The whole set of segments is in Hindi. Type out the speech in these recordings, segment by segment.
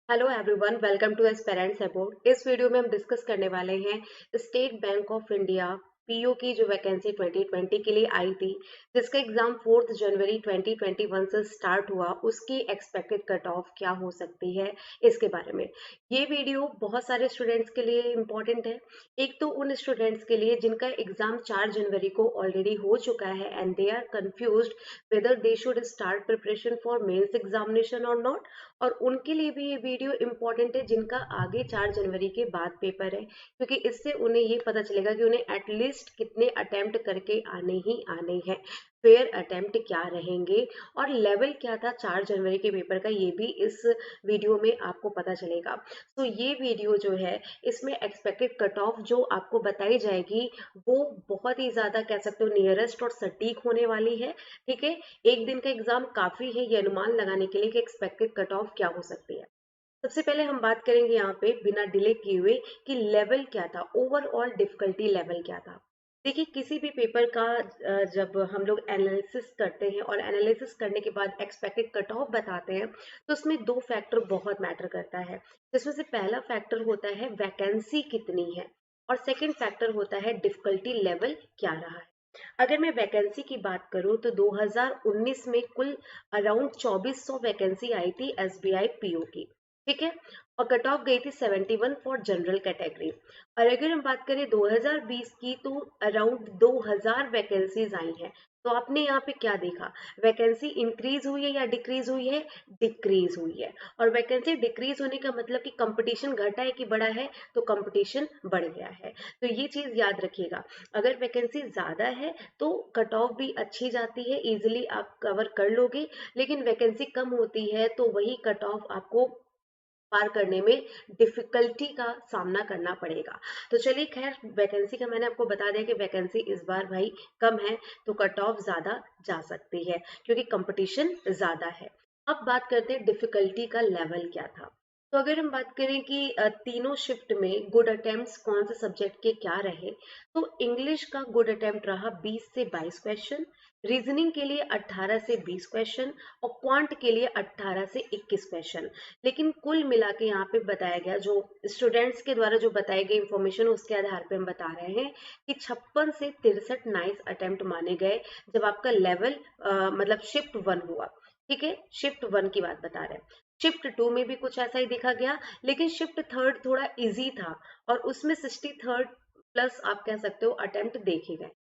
Hello everyone, welcome to aspirants about. इस वीडियो में हम डिस्कस करने वाले हैं State Bank of India PO की जो वैकेंसी 2020 के लिए आई थी, जिसका एग्जाम 4 जनवरी 2021 से स्टार्ट हुआ। उसकी एक्सपेक्टेड कट ऑफ क्या हो सकती है, इसके बारे में ये वीडियो बहुत सारे स्टूडेंट्स के लिए इम्पोर्टेंट है। एक तो उन स्टूडेंट्स के लिए जिनका एग्जाम 4 जनवरी को ऑलरेडी हो चुका है and they are confused whether they should start preparation for mains examination और नॉट। और उनके लिए भी ये वीडियो इम्पोर्टेंट है जिनका आगे 4 जनवरी के बाद पेपर है, क्योंकि इससे उन्हें ये पता चलेगा कि उन्हें एटलीस्ट कितने अटेम्प्ट करके आने ही आने हैं, फेयर अटेम्प्ट क्या रहेंगे और लेवल क्या था 4 जनवरी के पेपर का, ये भी इस वीडियो में आपको पता चलेगा। तो ये वीडियो जो है, इसमें एक्सपेक्टेड कट ऑफ जो आपको बताई जाएगी वो बहुत ही ज्यादा कह सकते हो नियरेस्ट और सटीक होने वाली है। ठीक है, एक दिन का एग्जाम काफी है ये अनुमान लगाने के लिए कि एक्सपेक्टेड कट ऑफ क्या हो सकती है। सबसे पहले हम बात करेंगे यहाँ पे बिना डिले किए हुए कि लेवल क्या था, ओवरऑल डिफिकल्टी लेवल क्या था। देखिए, किसी भी पेपर का जब हम लोग एनालिसिस करते हैं और एनालिसिस करने के बाद एक्सपेक्टेड कट ऑफ बताते हैं, तो उसमें दो फैक्टर बहुत मैटर करता है, जिसमें से पहला फैक्टर होता है वैकेंसी कितनी है और सेकंड फैक्टर होता है डिफिकल्टी लेवल क्या रहा है। अगर मैं वैकेंसी की बात करूं तो 2019 में कुल अराउंड 2400 वैकेंसी आई थी एसबीआई पीओ की। ठीक है, और कट ऑफ गई थी 71 फॉर जनरल कैटेगरी। और अगर हम बात करें 2020 की तो अराउंड 2000 वैकेंसीज आई हैं। तो आपने यहाँ पे क्या देखा, वैकेंसी इंक्रीज हुई है या डिक्रीज हुई है? डिक्रीज हुई है। और वैकेंसी डिक्रीज होने का मतलब कि कंपटीशन घटा है कि बढ़ा है? तो कंपटीशन बढ़ गया है। तो ये चीज याद रखिएगा। अगर वैकेंसी ज्यादा है तो कट ऑफ भी अच्छी जाती है, इजिली आप कवर कर लोगे। लेकिन वैकेंसी कम होती है तो वही कट ऑफ आपको पार करने में डिफिकल्टी का सामना करना पड़ेगा। तो चलिए, खैर वैकेंसी का मैंने आपको बता दिया कि वैकेंसी इस बार भाई कम है, तो कट ऑफ ज्यादा जा सकती है क्योंकि कंपटीशन ज्यादा है। अब बात करते हैं डिफिकल्टी का लेवल क्या था। तो अगर हम बात करें कि तीनों शिफ्ट में गुड अटेम्प्ट्स कौन से सब्जेक्ट के क्या रहे, तो इंग्लिश का गुड अटेम्प्ट रहा 20 से 22 क्वेश्चन, रीजनिंग के लिए 18 से 20 क्वेश्चन और क्वांट के लिए 18 से 21 क्वेश्चन। लेकिन कुल मिला के यहाँ पे बताया गया, जो स्टूडेंट्स के द्वारा जो बताई गई इंफॉर्मेशन उसके आधार पे हम बता रहे हैं कि 56 से 63 नाइस अटेम्प्ट माने गए जब आपका लेवल मतलब शिफ्ट 1 हुआ। ठीक है, शिफ्ट 1 की बात बता रहे हैं। शिफ्ट 2 में भी कुछ ऐसा ही देखा गया, लेकिन शिफ्ट 3 थोड़ा इजी था और उसमें 63 प्लस आप कह सकते हो अटेम्प्ट देखे गए।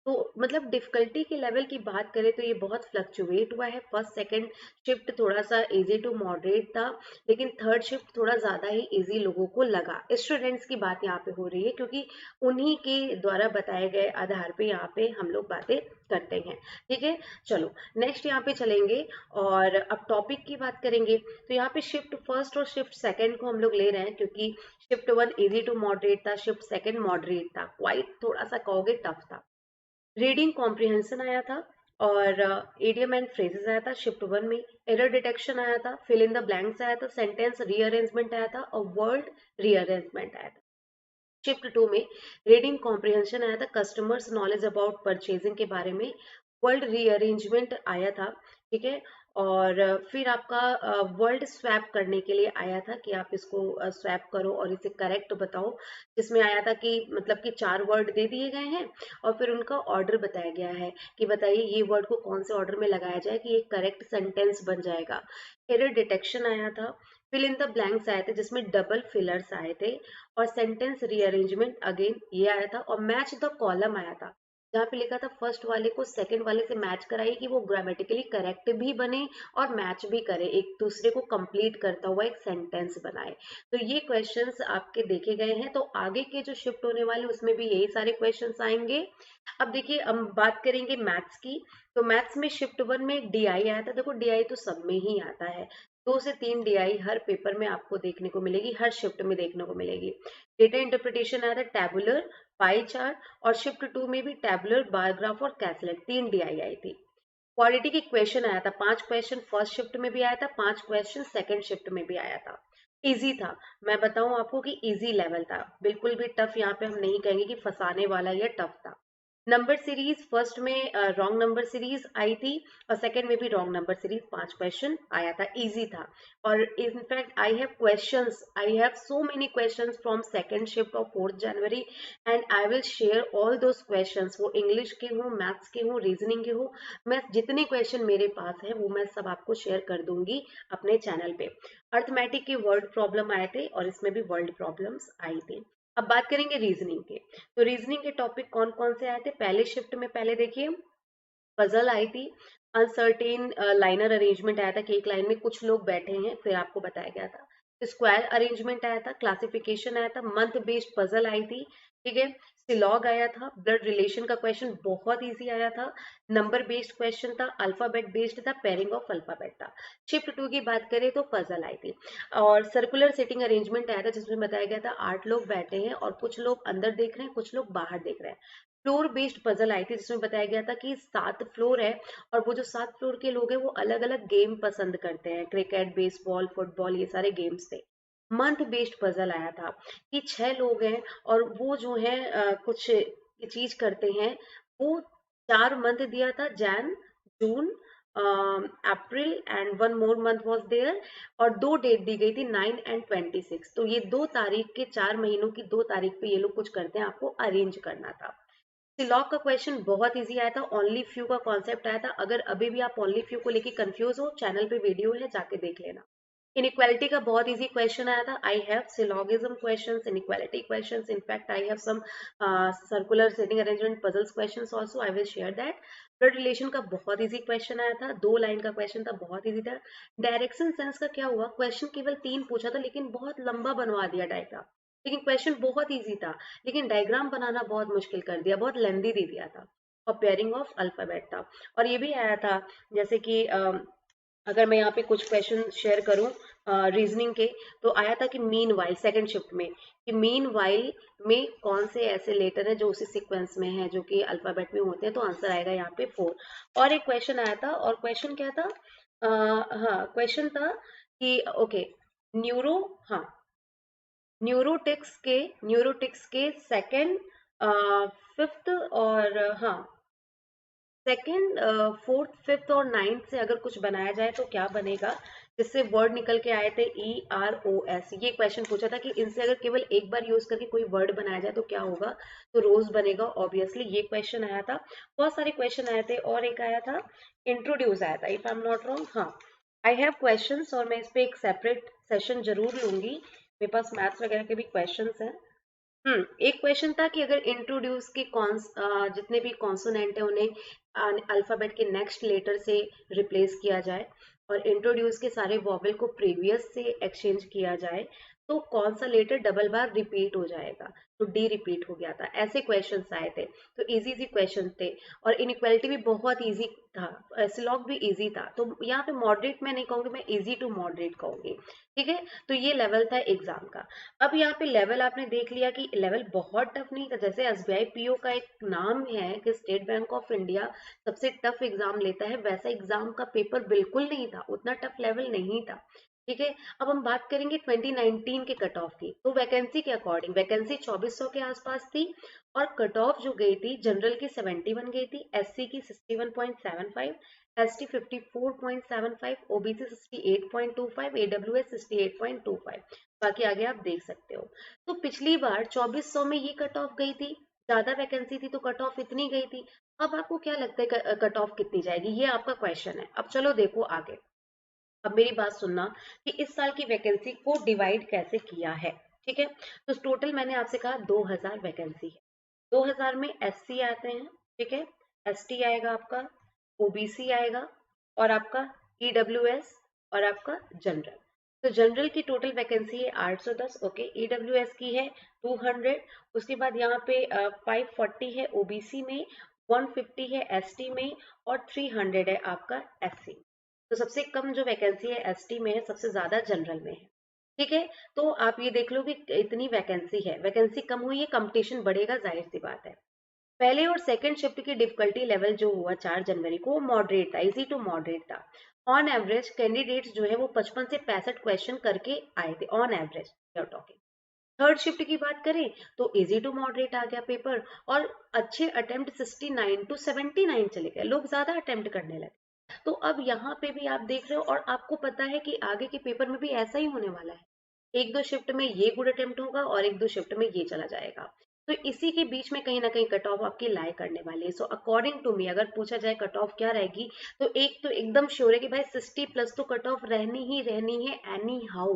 तो मतलब डिफिकल्टी के लेवल की बात करें तो ये बहुत फ्लक्चुएट हुआ है। फर्स्ट सेकंड शिफ्ट थोड़ा सा इजी टू मॉडरेट था, लेकिन थर्ड शिफ्ट थोड़ा ज्यादा ही इजी लोगों को लगा। स्टूडेंट्स की बात यहाँ पे हो रही है क्योंकि उन्हीं के द्वारा बताए गए आधार पे यहाँ पे हम लोग बातें करते हैं। ठीक है, चलो नेक्स्ट यहाँ पे चलेंगे और अब टॉपिक की बात करेंगे। तो यहाँ पे शिफ्ट फर्स्ट और शिफ्ट सेकंड को हम लोग ले रहे हैं क्योंकि शिफ्ट 1 इजी टू मॉडरेट था, शिफ्ट सेकंड मॉडरेट था, क्वाइट थोड़ा सा कहोगे टफ था। रीडिंग कॉम्प्रिहेंशन आया था और इडियम एंड फ्रेजेस आया था शिफ्ट 1 में। एरर डिटेक्शन आया था, फिल इन द ब्लैंक्स आया था, सेंटेंस रीअरेंजमेंट आया था और वर्ड रीअरेंजमेंट आया था। शिफ्ट 2 में रीडिंग कॉम्प्रिहेंशन आया था, कस्टमर्स नॉलेज अबाउट परचेजिंग के बारे में। वर्ल्ड रीअरेंजमेंट आया था। ठीक है, और फिर आपका वर्ल्ड स्वैप करने के लिए आया था कि आप इसको स्वैप करो और इसे करेक्ट बताओ, जिसमें आया था कि मतलब कि 4 वर्ड दे दिए गए हैं और फिर उनका ऑर्डर बताया गया है कि बताइए ये वर्ड को कौन से ऑर्डर में लगाया जाए कि ये करेक्ट सेंटेंस बन जाएगा। एरर डिटेक्शन आया था, फिल इन द ब्लैंक्स आए थे जिसमें डबल फिलर्स आए थे, और सेंटेंस रीअरेंजमेंट अगेन ये आया था, और मैच द कॉलम आया था जहाँ पे लिखा था फर्स्ट वाले को सेकंड वाले से मैच कराइए कि वो ग्रामेटिकली करेक्ट भी बने और मैच भी करे, एक दूसरे को कंप्लीट करता हुआ एक सेंटेंस बनाए। तो ये क्वेश्चंस आपके देखे गए हैं। तो आगे के जो शिफ्ट होने वाले उसमें भी यही सारे क्वेश्चंस आएंगे। अब देखिए, हम बात करेंगे मैथ्स की। तो मैथ्स में शिफ्ट 1 में डीआई आया था। देखो, डीआई तो सब में ही आता है, 2 से 3 डीआई हर पेपर में आपको देखने को मिलेगी, हर शिफ्ट में देखने को मिलेगी। डेटा इंटरप्रिटेशन आया था, टैबुलर, पाई चार्ट, और शिफ्ट 2 में भी टैबुलर, बार ग्राफ और कैसलेट 3 डीआई आई थी। क्वालिटी की क्वेश्चन आया था, 5 क्वेश्चन फर्स्ट शिफ्ट में भी आया था, 5 क्वेश्चन सेकंड शिफ्ट में भी आया था। इजी था, मैं बताऊं आपको कि इजी लेवल था, बिल्कुल भी टफ यहाँ पे हम नहीं कहेंगे कि फंसाने वाला या टफ था। नंबर सीरीज फर्स्ट में रॉन्ग नंबर सीरीज आई थी और सेकंड में भी रॉन्ग नंबर सीरीज 5 क्वेश्चन आया था, इजी था। और in fact I have so many questions from second shift of 4th January and I will share all those questions, वो इंग्लिश के हो, मैथ्स के हो, रीजनिंग के हो, मैं जितने क्वेश्चन मेरे पास है वो मैं सब आपको शेयर कर दूंगी अपने चैनल पे। अर्थमेटिक के वर्ड प्रॉब्लम आए थे और इसमें भी वर्ल्ड प्रॉब्लम्स आई थी। अब बात करेंगे रीजनिंग के। तो रीजनिंग के टॉपिक कौन कौन से आए थे पहले शिफ्ट में? पहले देखिए, पजल आई थी, अनसर्टेन लाइनर अरेंजमेंट आया था कि एक लाइन में कुछ लोग बैठे हैं, फिर आपको बताया गया था। स्क्वायर अरेंजमेंट आया था, क्लासिफिकेशन आया था, मंथ बेस्ड पजल आई थी, ठीक है। सिलॉग आया था, ब्लड रिलेशन का क्वेश्चन बहुत इजी आया था, नंबर बेस्ड क्वेश्चन था, अल्फाबेट बेस्ड था, पेयरिंग ऑफ अल्फाबेट था। शिफ्ट 2 की बात करें तो पजल आई थी और सर्कुलर सिटिंग अरेंजमेंट आया था जिसमें बताया गया था 8 लोग बैठे हैं और कुछ लोग अंदर देख रहे हैं, कुछ लोग बाहर देख रहे हैं। फ्लोर बेस्ड पजल आई थी जिसमें बताया गया था कि 7 फ्लोर है और वो जो 7 फ्लोर के लोग हैं वो अलग अलग गेम पसंद करते हैं, क्रिकेट, बेसबॉल, फुटबॉल, ये सारे गेम्स थे। मंथ बेस्ड पजल आया था कि 6 लोग हैं और वो जो है कुछ चीज करते हैं, वो 4 मंथ दिया था, Jan, June, April and one more month was there, और 2 डेट दी गई थी 9 एंड 26। तो ये 2 तारीख के 4 महीनों की 2 तारीख पे ये लोग कुछ करते हैं, आपको अरेंज करना था। सिलॉग का क्वेश्चन बहुत इजी आया था, ओनली फ्यू का कॉन्सेप्ट आया था। अगर अभी भी आप ओनली फ्यू को लेके कंफ्यूज हो, चैनल पे वीडियो है, जाके देख लेना। इनइक्वालिटी का बहुत इजी क्वेश्चन आया था, I have syllogism questions, inequality questions, in fact I have some circular setting arrangement puzzles questions also, I will share that. Blood relation का बहुत इजी क्वेश्चन आया था, 2 लाइन का क्वेश्चन था, बहुत इजी था। डायरेक्शन सेंस का क्या हुआ, क्वेश्चन केवल 3 पूछा था लेकिन बहुत लंबा बनवा दिया डायग्राम, लेकिन क्वेश्चन बहुत इजी था, लेकिन डायग्राम बनाना बहुत मुश्किल कर दिया, बहुत लेंदी दे दिया था। और पेयरिंग ऑफ अल्फाबेट था। और ये भी आया था जैसे कि अगर मैं यहाँ पे कुछ क्वेश्चन शेयर करूं रीजनिंग के, तो आया था कि मीन वाइल सेकेंड शिफ्ट में, कि मीन वाइल में कौन से ऐसे लेटर हैं जो उसी सीक्वेंस में है जो कि अल्फाबेट में होते हैं, तो आंसर आएगा यहाँ पे 4। और एक क्वेश्चन आया था, और क्वेश्चन क्या था, हाँ क्वेश्चन था कि ओके, न्यूरो, हाँ न्यूरोटिक्स के सेकेंड, फिफ्थ और हाँ सेकेंड, फोर्थ, फिफ्थ और नाइन्थ से अगर कुछ बनाया जाए तो क्या बनेगा, जिससे वर्ड निकल के आए थे EROS। ये क्वेश्चन पूछा था कि इनसे अगर केवल एक बार यूज करके कोई वर्ड बनाया जाए तो क्या होगा, तो रोज बनेगा ऑब्वियसली। ये क्वेश्चन आया था, बहुत सारे क्वेश्चन आए थे। और एक आया था, इंट्रोड्यूस आया था, if I am not wrong. हाँ, आई हैव क्वेश्चंस और मैं इस पे एक सेपरेट सेशन जरूर लूंगी, मेरे पास मैथ्स वगैरह के भी क्वेश्चंस हैं। एक क्वेश्चन था कि अगर इंट्रोड्यूस के जितने भी कॉन्सोनेंट है उन्हें अल्फाबेट के नेक्स्ट लेटर से रिप्लेस किया जाए और इंट्रोड्यूस के सारे वॉवेल को प्रीवियस से एक्सचेंज किया जाए, तो कौन सा लेटर डबल बार रिपीट हो जाएगा, तो डी रिपीट हो गया था। ऐसे क्वेश्चंस आए थे, तो इजी इजी क्वेश्चन थे। और इनइक्वालिटी भी बहुत इजी था, सिलॉग भी इजी था, तो यहाँ पे मॉडरेट मैं नहीं कहूंगी, मैं इजी टू मॉडरेट कहूंगी, ठीक है। तो ये लेवल था एग्जाम का। अब यहाँ पे लेवल आपने देख लिया कि लेवल बहुत टफ नहीं था, जैसे SBI PO का एक नाम है कि स्टेट बैंक ऑफ इंडिया सबसे टफ एग्जाम लेता है, वैसा एग्जाम का पेपर बिल्कुल नहीं था, उतना टफ लेवल नहीं था, ठीक है। अब हम बात करेंगे 2019 के कट ऑफ की। तो वैकेंसी के अकॉर्डिंग वैकेंसी 2400 के आसपास थी और कट ऑफ जो गई थी, जनरल की 71 गई थी, SC की 61.75, ST 54.75, OBC 68.25, AWS 68.25। बाकी आगे आप देख सकते हो। तो पिछली बार 2400 में ये कट ऑफ गई थी, ज्यादा वैकेंसी थी तो कट ऑफ इतनी गई थी। अब आपको क्या लगता है कट ऑफ कितनी जाएगी, ये आपका क्वेश्चन है। अब चलो देखो आगे। अब मेरी बात सुनना कि इस साल की वैकेंसी को डिवाइड कैसे किया है, ठीक है। तो टोटल मैंने आपसे कहा 2000 वैकेंसी है। 2000 में SC आते हैं, ठीक है, ST आएगा आपका, OBC आएगा और आपका EWS और आपका जनरल। तो जनरल की टोटल वैकेंसी है 810, ओके। EWS की है 200, उसके बाद यहाँ पे 540 है OBC में, 150 है ST में और 300 है आपका SC। तो सबसे कम जो वैकेंसी है ST में है, सबसे ज्यादा जनरल में है, ठीक है। तो आप ये देख लो कि इतनी वैकेंसी है, वैकेंसी कम हुई है, कंपटीशन बढ़ेगा, जाहिर सी बात है। पहले और सेकंड शिफ्ट की डिफिकल्टी लेवल जो हुआ 4 जनवरी को, वो मॉडरेट था, इजी टू मॉडरेट था। ऑन एवरेज कैंडिडेट्स जो है वो 55 से 65 क्वेश्चन करके आए थे, on average talking. Third shift की बात करें तो इजी टू मॉडरेट आ गया पेपर, और अच्छे अटेम्प्ट 69 टू 79 चले गए, लोग ज्यादा अटेम्प्ट करने लगे। तो अब यहाँ पे भी आप देख रहे हो, और आपको पता है कि आगे के पेपर में भी ऐसा ही होने वाला है, एक दो शिफ्ट में ये गुड अटेम्प्ट होगा और एक दो शिफ्ट में ये चला जाएगा। तो इसी के बीच में कहीं ना कहीं कट ऑफ आपकी लाई करने वाली है। सो अकॉर्डिंग टू मी अगर पूछा जाए कट ऑफ क्या रहेगी, तो एक तो एकदम श्योर है कि भाई 60+ तो कट ऑफ रहनी ही रहनी है एनी हाउ।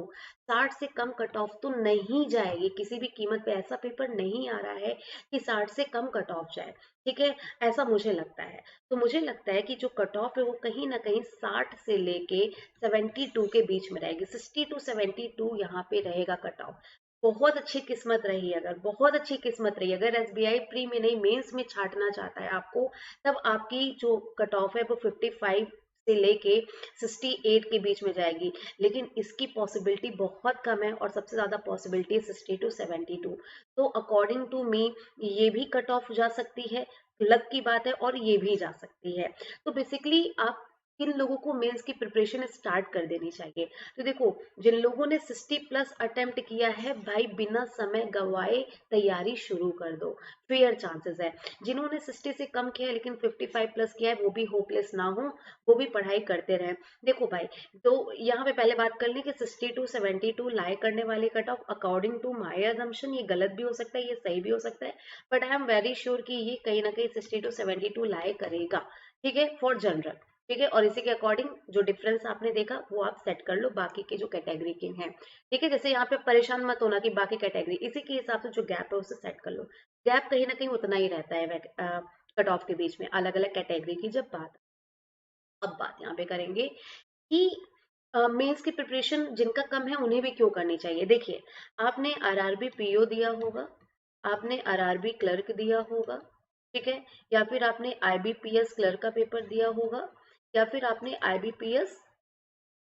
60 से कम कट ऑफ तो नहीं जाएगी किसी भी कीमत पे, ऐसा पेपर नहीं आ रहा है कि 60 से कम कट ऑफ जाए। ठीक है, ऐसा मुझे लगता है। तो मुझे लगता है कि जो कट ऑफ है वो कहीं ना कहीं 60 से लेके 72 के बीच में रहेगी, 60 टू 72 यहाँ पे रहेगा कट ऑफ। बहुत अच्छी किस्मत रही, अगर बहुत अच्छी किस्मत रही, अगर एसबीआई प्री में नहीं मेंस में छांटना चाहता है आपको, तब आपकी जो कट ऑफ है वो 55 से लेके 68 के बीच में जाएगी। लेकिन इसकी पॉसिबिलिटी बहुत कम है, और सबसे ज्यादा पॉसिबिलिटी है 60 टू 72। तो अकॉर्डिंग टू मी ये भी कट ऑफ जा सकती है, लक की बात है, और ये भी जा सकती है। तो बेसिकली आप किन लोगों को मेंस की प्रिपरेशन स्टार्ट कर देनी चाहिए, तो देखो जिन लोगों ने 60+ अटेम्प्ट किया है भाई, बिना समय गवाए तैयारी शुरू कर दो, फेयर चांसेस है। जिन्होंने 60 से कम किया है लेकिन 55+ किया है, वो भी होपलेस ना हो, वो भी पढ़ाई करते रहे। देखो भाई, तो यहाँ पे पहले बात कर लें कि 60 टू 72 लाई करने वाले cut off, according to my assumption ये गलत भी हो सकता है, ये सही भी हो सकता है, but I am very sure कि ये कहीं ना कहीं 60 टू 72 लाई करेगा। ठीक है, फॉर जनरल। ठीक है, और इसी के अकॉर्डिंग जो डिफरेंस आपने देखा वो आप सेट कर लो बाकी के जो कैटेगरी के हैं। ठीक है, जैसे यहाँ पे परेशान मत होना कि बाकी कैटेगरी, इसी के हिसाब से जो गैप है उसे सेट कर लो। गैप कहीं ना कहीं उतना ही रहता है कट ऑफ के बीच में अलग अलग कैटेगरी की जब बात। अब बात यहाँ पे करेंगे कि मेंस की प्रिपरेशन जिनका कम है उन्हें भी क्यों करनी चाहिए। देखिए, आपने आरआरबी पीओ दिया होगा, आपने आरआरबी क्लर्क दिया होगा, ठीक है, या फिर आपने आईबीपीएस क्लर्क का पेपर दिया होगा, या फिर आपने आईबीपीएस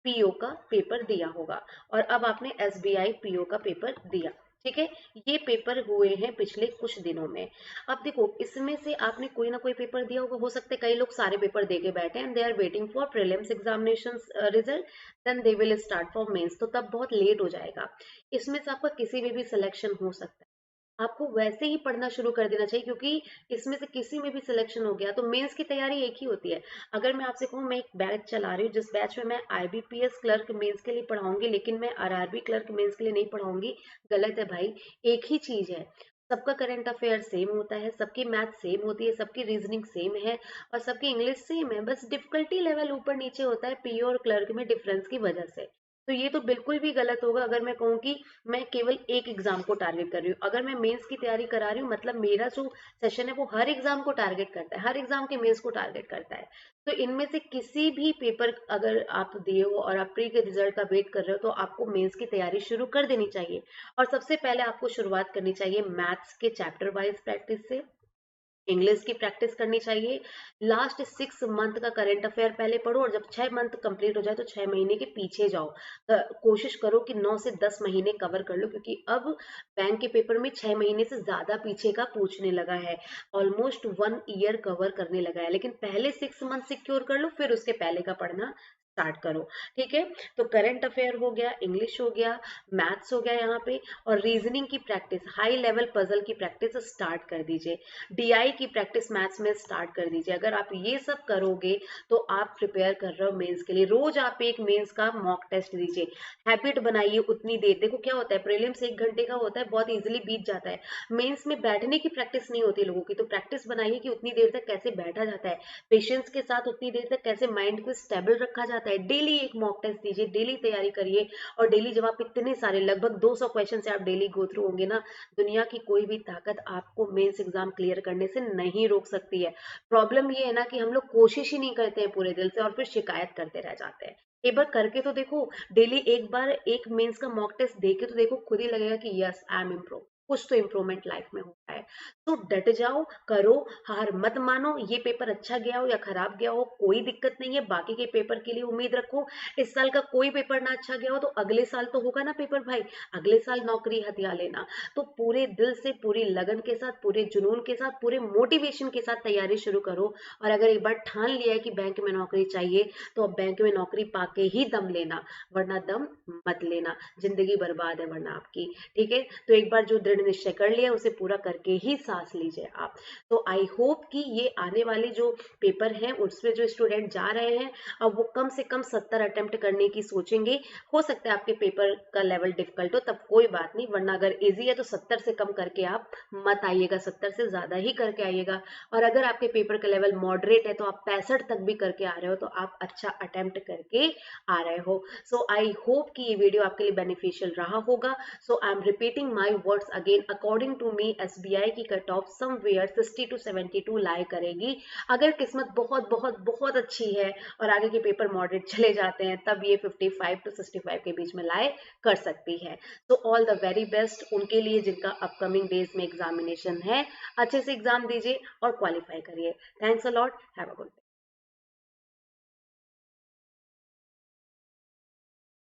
पीओ का पेपर दिया होगा, और अब आपने एसबीआई पीओ का पेपर दिया। ठीक है, ये पेपर हुए हैं पिछले कुछ दिनों में। अब देखो इसमें से आपने कोई ना कोई पेपर दिया होगा, हो सकता है कई लोग सारे पेपर दे के बैठे and they are waiting for prelims examination result, then they will start for mains, तो तब बहुत लेट हो जाएगा। इसमें से आपका किसी में भी सिलेक्शन हो सकता है, आपको वैसे ही पढ़ना शुरू कर देना चाहिए, क्योंकि इसमें से किसी में भी सिलेक्शन हो गया तो मेंस की तैयारी एक ही होती है। अगर मैं आपसे कहूँ मैं एक बैच चला रही हूँ जिस बैच में मैं आईबीपीएस क्लर्क मेंस के लिए पढ़ाऊंगी लेकिन मैं आरआरबी क्लर्क मेंस के लिए नहीं पढ़ाऊंगी, गलत है भाई। एक ही चीज है, सबका करंट अफेयर सेम होता है, सबकी मैथ सेम होती है, सबकी रीजनिंग सेम है, और सबकी इंग्लिश सेम है, बस डिफिकल्टी लेवल ऊपर नीचे होता है पीओ और क्लर्क में डिफरेंस की वजह से। तो ये तो बिल्कुल भी गलत होगा अगर मैं कहूँ कि मैं केवल एक एग्जाम को टारगेट कर रही हूँ। अगर मैं मेंस की तैयारी करा रही हूँ मतलब मेरा जो सेशन है वो हर एग्जाम को टारगेट करता है, हर एग्जाम के मेंस को टारगेट करता है। तो इनमें से किसी भी पेपर अगर आप दिए हो और आप प्री के रिजल्ट का वेट कर रहे हो तो आपको मेंस की तैयारी शुरू कर देनी चाहिए। और सबसे पहले आपको शुरुआत करनी चाहिए मैथ्स के चैप्टर वाइज प्रैक्टिस से, इंग्लिश की प्रैक्टिस करनी चाहिए। लास्ट 6 मंथ का करंट अफेयर पहले पढ़ो, और जब 6 मंथ कंप्लीट हो जाए तो 6 महीने के पीछे जाओ। कोशिश करो कि 9 से 10 महीने कवर कर लो, क्योंकि अब बैंक के पेपर में 6 महीने से ज्यादा पीछे का पूछने लगा है, ऑलमोस्ट 1 ईयर कवर करने लगा है। लेकिन पहले 6 मंथ सिक्योर कर लो, फिर उसके पहले का पढ़ना स्टार्ट करो। ठीक है, तो करंट अफेयर हो गया, इंग्लिश हो गया, मैथ्स हो गया यहाँ पे, और रीजनिंग की प्रैक्टिस, हाई लेवल पजल की प्रैक्टिस स्टार्ट कर दीजिए, डीआई की प्रैक्टिस मैथ्स में स्टार्ट कर दीजिए। अगर आप ये सब करोगे तो आप प्रिपेयर कर रहे हो मेंस के लिए। रोज आप एक मेंस का मॉक टेस्ट दीजिए, हैबिट बनाइए उतनी देर। देखो क्या होता है, प्रीलिम्स 1 घंटे का होता है, बहुत इजीली बीत जाता है। मेंस में बैठने की प्रैक्टिस नहीं होती लोगों की, तो प्रैक्टिस बनाइए कि उतनी देर तक कैसे बैठा जाता है, पेशेंस के साथ उतनी देर तक कैसे माइंड को स्टेबल रखा जाता है। डेली एक मॉक टेस्ट दीजिए, डेली तैयारी करिए, और डेली जब आप इतने सारे लगभग 200 क्वेश्चन से आप डेली गो थ्रू होंगे ना, दुनिया की कोई भी ताकत आपको मेंस एग्जाम क्लियर करने से नहीं रोक सकती है। प्रॉब्लम ये है ना कि हम लोग कोशिश ही नहीं करते हैं पूरे दिल से, और फिर शिकायत करते रह जाते हैं। एक बार करके तो देखो, डेली एक बार एक मेंस का मॉक टेस्ट देके तो देखो, खुद ही लगेगा कि यस आई एम इम्प्रूव, कुछ तो इम्प्रूवमेंट लाइफ में होता है। तो डट जाओ, करो, हार मत मानो। ये पेपर अच्छा गया हो या खराब गया हो कोई दिक्कत नहीं है, बाकी के पेपर के लिए उम्मीद रखो। इस साल का कोई पेपर ना अच्छा गया हो तो अगले साल तो होगा ना पेपर भाई, अगले साल नौकरी हथिया लेना। तो पूरे दिल से, पूरी लगन के साथ, पूरे जुनून के साथ, पूरे मोटिवेशन के साथ तैयारी शुरू करो। और अगर एक बार ठान लिया है कि बैंक में नौकरी चाहिए तो अब बैंक में नौकरी पाके ही दम लेना, वरना दम मत लेना, जिंदगी बर्बाद है वरना आपकी। ठीक है, तो एक बार जो दृढ़ निश्चय कर लिया उसे पूरा करके ही सांस लीजिए आप। तो आई होप कि ये आने वाले जो पेपर हैं उसमें जो स्टूडेंट जा रहे हैं अब वो कम से कम 70 अटेम्प्ट करने की सोचेंगे। हो सकता है आपके पेपर का लेवल डिफिकल्ट हो, तब कोई बात नहीं, वरना अगर इजी है तो 70 से कम करके आप मत आइएगा, 70 से ज्यादा ही करके आइएगा। और अगर आपके पेपर का लेवल मॉडरेट है तो आप 65 तक भी करके आ रहे हो तो आप अच्छा अटेम्प्ट करके आ रहे हो। सो आई होप कि ये वीडियो आपके लिए बेनिफिशियल रहा होगा। So I am repeating my words again, according to me SBI की cut off somewhere 60 to 72 lie करेगी। अगर किस्मत बहुत बहुत बहुत अच्छी है और आगे के पेपर मॉडरेट चले जाते हैं तब ये 55 to 65 के बीच में लाए कर सकती है। तो ऑल द वेरी बेस्ट उनके लिए जिनका अपकमिंग डेज में एग्जामिनेशन है। अच्छे से एग्जाम दीजिए और क्वालिफाई करिए। Thanks a lot, have a good day.